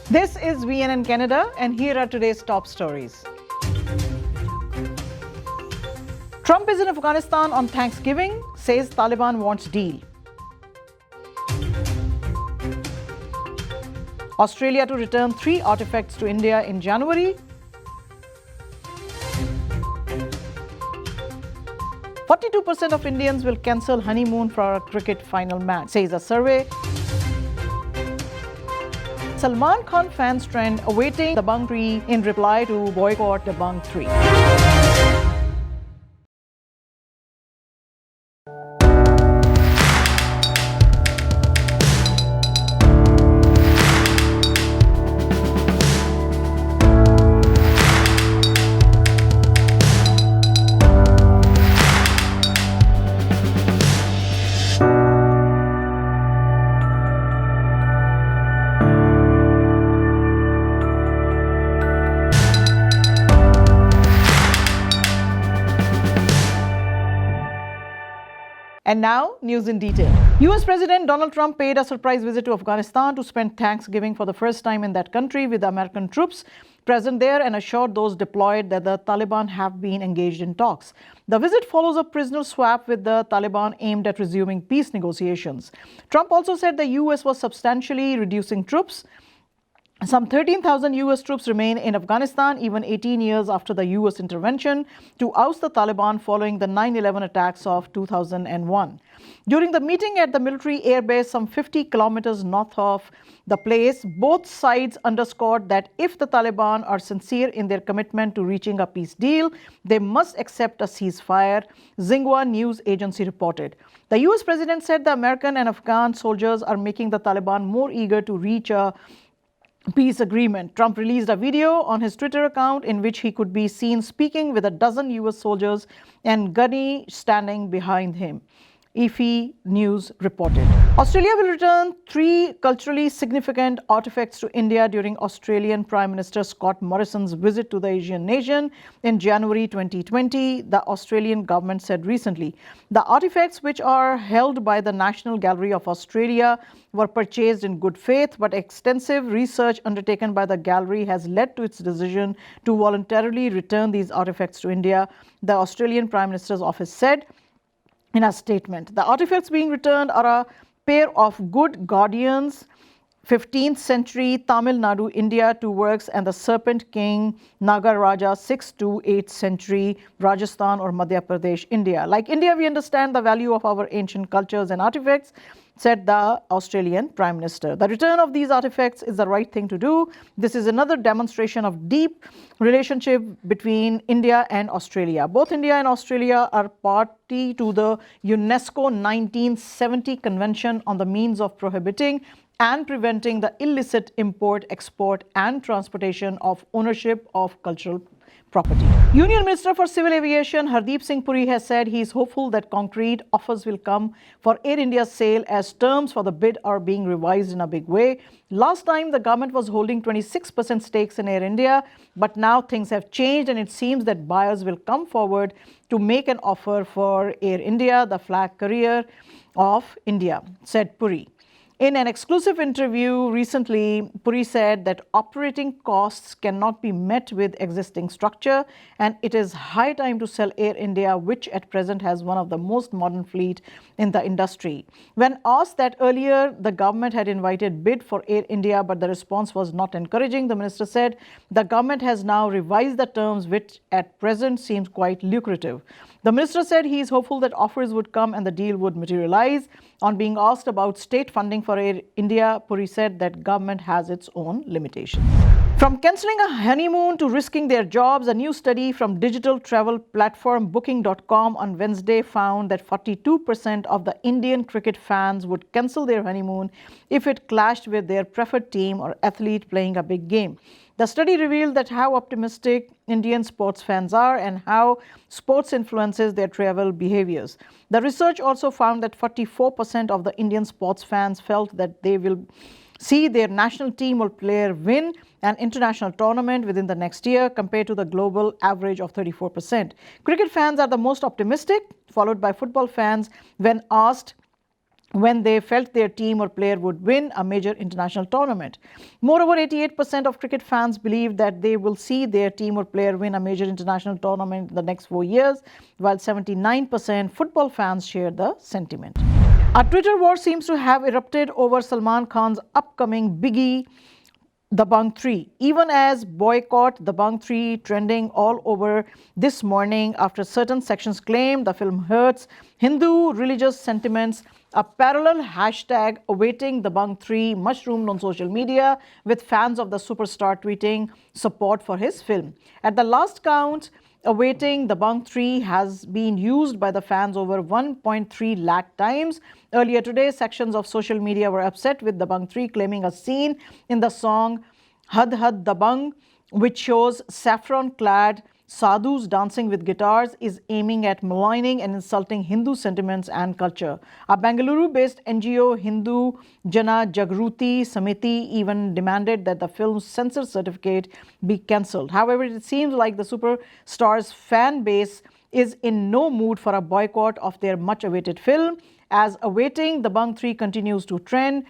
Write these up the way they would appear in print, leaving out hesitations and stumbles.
This is VNN Canada, and here are today's top stories. Trump is in Afghanistan on Thanksgiving, says Taliban wants deal. Australia to return 3 artifacts to India in January. 42% of Indians will cancel honeymoon for a cricket final match, says a survey. Salman Khan fans trend awaiting Dabangg 3 in reply to boycott Dabangg 3. And now, news in detail. US President Donald Trump paid a surprise visit to Afghanistan to spend Thanksgiving for the first time in that country with American troops present there and assured those deployed that the Taliban have been engaged in talks. The visit follows a prisoner swap with the Taliban aimed at resuming peace negotiations. Trump also said the US was substantially reducing troops. Some 13,000 US troops remain in Afghanistan even 18 years after the US intervention to oust the Taliban following the 9/11 attacks of 2001. During the meeting at the military airbase some 50 kilometers north of the place, both sides underscored that if the Taliban are sincere in their commitment to reaching a peace deal, they must accept a ceasefire, Xinhua news agency reported. The US president said the American and Afghan soldiers are making the Taliban more eager to reach a peace agreement. Trump released a video on his Twitter account in which he could be seen speaking with a dozen US soldiers and Ghani standing behind him. EFE News reported. Australia will return 3 culturally significant artifacts to India during Australian Prime Minister Scott Morrison's visit to the Asian nation in January 2020, the Australian government said recently. The artifacts, which are held by the National Gallery of Australia, were purchased in good faith, but extensive research undertaken by the gallery has led to its decision to voluntarily return these artifacts to India, the Australian Prime Minister's office said in a statement. The artifacts being returned are a pair of good guardians, 15th century Tamil Nadu, India, 2 works, and the Serpent King Nagaraja, 6th to 8th century Rajasthan or Madhya Pradesh, India. Like India, we understand the value of our ancient cultures and artifacts, said the Australian Prime Minister. The return of these artifacts is the right thing to do. This is another demonstration of deep relationship between India and Australia. Both India and Australia are party to the UNESCO 1970 Convention on the Means of Prohibiting and Preventing the Illicit Import, Export and Transportation of Ownership of Cultural Property. Union Minister for Civil Aviation Hardeep Singh Puri has said he is hopeful that concrete offers will come for Air India's sale as terms for the bid are being revised in a big way. Last time, the government was holding 26% stakes in Air India, but now things have changed and it seems that buyers will come forward to make an offer for Air India, the flag carrier of India, said Puri. In an exclusive interview recently, Puri said that operating costs cannot be met with existing structure and it is high time to sell Air India, which at present has one of the most modern fleet in the industry. When asked that earlier the government had invited bid for Air India but the response was not encouraging, the minister said the government has now revised the terms which at present seems quite lucrative. The minister said he is hopeful that offers would come and the deal would materialize. On being asked about state funding for Air India, Puri said that government has its own limitations. From cancelling a honeymoon to risking their jobs, a new study from digital travel platform Booking.com on Wednesday found that 42% of the Indian cricket fans would cancel their honeymoon if it clashed with their preferred team or athlete playing a big game. The study revealed that how optimistic Indian sports fans are and how sports influences their travel behaviors. The research also found that 44% of the Indian sports fans felt that they will see their national team or player win an international tournament within the next year compared to the global average of 34%. Cricket fans are the most optimistic, followed by football fans when asked when they felt their team or player would win a major international tournament. Moreover, 88% of cricket fans believe that they will see their team or player win a major international tournament in the next 4 years, while 79% football fans share the sentiment. A Twitter war seems to have erupted over Salman Khan's upcoming biggie, Dabangg 3, even as boycott Dabangg 3 trending all over this morning after certain sections claim the film hurts Hindu religious sentiments. A parallel hashtag awaiting Dabangg 3 mushroomed on social media, with fans of the superstar tweeting support for his film. At the last count, awaiting Dabangg 3 has been used by the fans over 1.3 lakh times. Earlier today, sections of social media were upset with Dabangg 3, claiming a scene in the song Had Had Dabangg, which shows saffron-clad sadhus dancing with guitars, is aiming at maligning and insulting Hindu sentiments and culture. A Bengaluru-based NGO, Hindu Jana Jagruti Samiti, even demanded that the film's censor certificate be cancelled. However, it seems like the superstar's fan base is in no mood for a boycott of their much-awaited film. As awaiting Dabangg 3 continues to trend,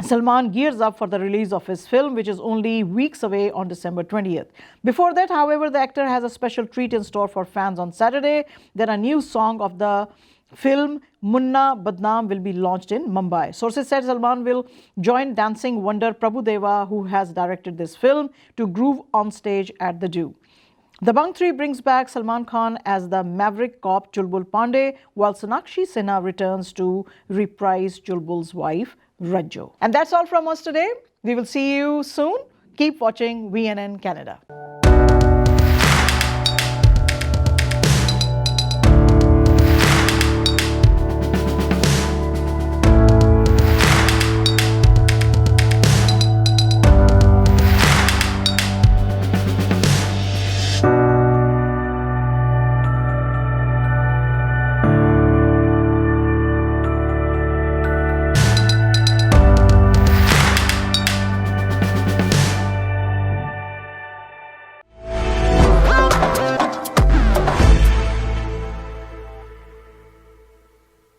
Salman gears up for the release of his film, which is only weeks away on December 20th. Before that, however, the actor has a special treat in store for fans on Saturday. Then a new song of the film, Munna Badnaam, will be launched in Mumbai. Sources said Salman will join dancing wonder Prabhu Deva, who has directed this film, to groove on stage at the Do. Dabangg 3 brings back Salman Khan as the maverick cop Chulbul Pandey, while Sonakshi Sinha returns to reprise Chulbul's wife, Rajjo. And that's all from us today. We will see you soon. Keep watching VNN Canada.